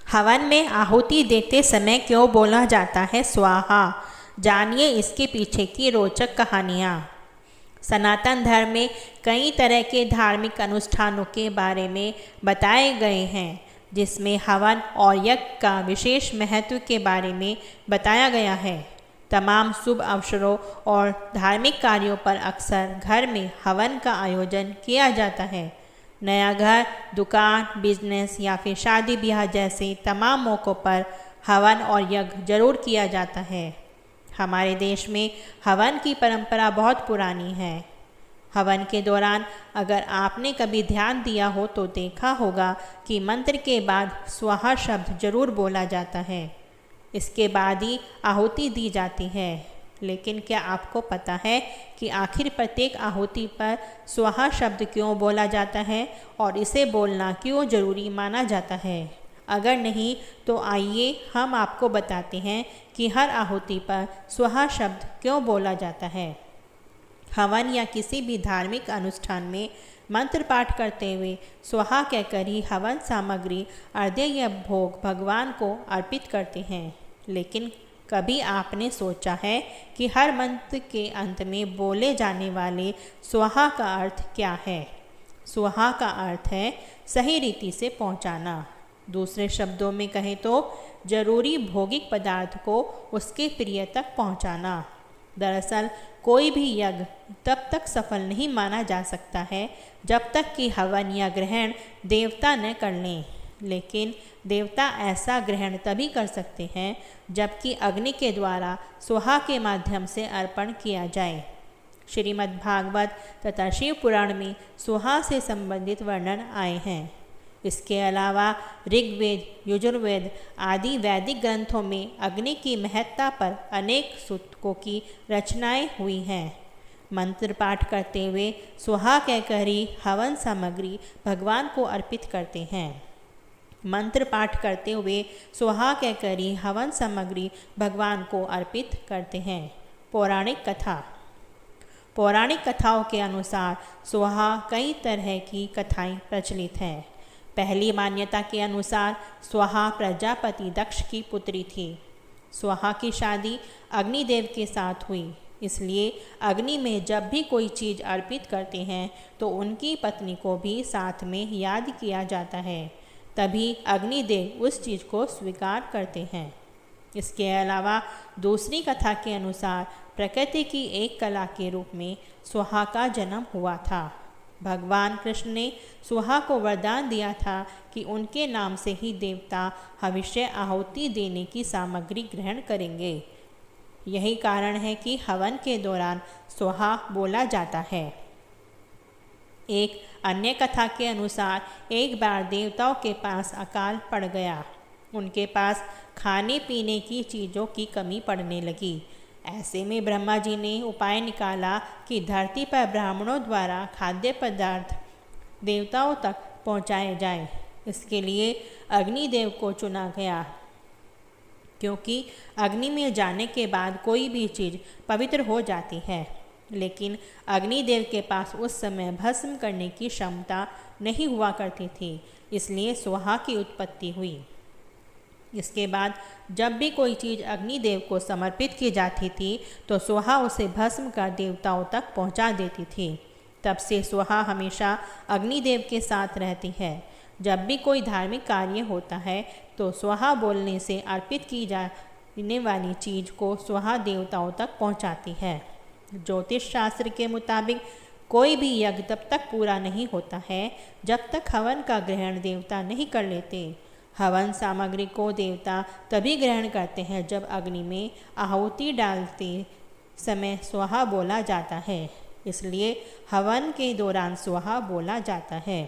हवन में आहुति देते समय क्यों बोला जाता है स्वाहा? जानिए इसके पीछे की रोचक कहानियाँ। सनातन धर्म में कई तरह के धार्मिक अनुष्ठानों के बारे में बताए गए हैं, जिसमें हवन और यज्ञ का विशेष महत्व के बारे में बताया गया है। तमाम शुभ अवसरों और धार्मिक कार्यों पर अक्सर घर में हवन का आयोजन किया जाता है। नया घर, दुकान, बिजनेस या फिर शादी ब्याह जैसे तमाम मौक़ों पर हवन और यज्ञ जरूर किया जाता है। हमारे देश में हवन की परंपरा बहुत पुरानी है। हवन के दौरान अगर आपने कभी ध्यान दिया हो तो देखा होगा कि मंत्र के बाद स्वाहा शब्द जरूर बोला जाता है। इसके बाद ही आहुति दी जाती है। लेकिन क्या आपको पता है कि आखिर प्रत्येक आहुति पर स्वाहा शब्द क्यों बोला जाता है और इसे बोलना क्यों जरूरी माना जाता है? अगर नहीं तो आइए हम आपको बताते हैं कि हर आहुति पर स्वाहा शब्द क्यों बोला जाता है। हवन या किसी भी धार्मिक अनुष्ठान में मंत्र पाठ करते हुए स्वाहा कहकर ही हवन सामग्री, अर्घ्य या भोग भगवान को अर्पित करते हैं। लेकिन कभी आपने सोचा है कि हर मंत्र के अंत में बोले जाने वाले स्वाहा का अर्थ क्या है? स्वाहा का अर्थ है सही रीति से पहुंचाना। दूसरे शब्दों में कहें तो जरूरी भौतिक पदार्थ को उसके प्रिय तक पहुंचाना। दरअसल कोई भी यज्ञ तब तक सफल नहीं माना जा सकता है जब तक कि हवन या ग्रहण देवता न कर लें। लेकिन देवता ऐसा ग्रहण तभी कर सकते हैं जबकि अग्नि के द्वारा स्वाहा के माध्यम से अर्पण किया जाए। श्रीमद् भागवत तथा शिव पुराण में स्वाहा से संबंधित वर्णन आए हैं। इसके अलावा ऋग्वेद, यजुर्वेद आदि वैदिक ग्रंथों में अग्नि की महत्ता पर अनेक सूक्तों की रचनाएं हुई हैं। मंत्र पाठ करते हुए स्वाहा कहकर ही हवन सामग्री भगवान को अर्पित करते हैं। मंत्र पाठ करते हुए स्वाहा कहकर ही हवन सामग्री भगवान को अर्पित करते हैं। पौराणिक कथाओं के अनुसार स्वाहा कई तरह की कथाएं प्रचलित हैं। पहली मान्यता के अनुसार स्वाहा प्रजापति दक्ष की पुत्री थी। स्वाहा की शादी अग्निदेव के साथ हुई, इसलिए अग्नि में जब भी कोई चीज़ अर्पित करते हैं तो उनकी पत्नी को भी साथ में याद किया जाता है, तभी अग्निदेव उस चीज़ को स्वीकार करते हैं। इसके अलावा दूसरी कथा के अनुसार प्रकृति की एक कला के रूप में स्वाहा का जन्म हुआ था। भगवान कृष्ण ने स्वाहा को वरदान दिया था कि उनके नाम से ही देवता हविष्य आहुति देने की सामग्री ग्रहण करेंगे। यही कारण है कि हवन के दौरान स्वाहा बोला जाता है। एक अन्य कथा के अनुसार एक बार देवताओं के पास अकाल पड़ गया। उनके पास खाने पीने की चीज़ों की कमी पड़ने लगी। ऐसे में ब्रह्मा जी ने उपाय निकाला कि धरती पर ब्राह्मणों द्वारा खाद्य पदार्थ देवताओं तक पहुँचाए जाएं। इसके लिए अग्निदेव को चुना गया, क्योंकि अग्नि में जाने के बाद कोई भी चीज़ पवित्र हो जाती है। लेकिन अग्निदेव के पास उस समय भस्म करने की क्षमता नहीं हुआ करती थी, इसलिए स्वाहा की उत्पत्ति हुई। इसके बाद जब भी कोई चीज़ अग्निदेव को समर्पित की जाती थी तो स्वाहा उसे भस्म कर देवताओं तक पहुंचा देती थी। तब से स्वाहा हमेशा अग्निदेव के साथ रहती है। जब भी कोई धार्मिक कार्य होता है तो स्वाहा बोलने से अर्पित की जाने वाली चीज़ को स्वाहा देवताओं तक पहुंचाती है। ज्योतिष शास्त्र के मुताबिक कोई भी यज्ञ तब तक पूरा नहीं होता है जब तक हवन का ग्रहण देवता नहीं कर लेते। हवन सामग्री को देवता तभी ग्रहण करते हैं जब अग्नि में आहुति डालते समय स्वाहा बोला जाता है। इसलिए हवन के दौरान स्वाहा बोला जाता है।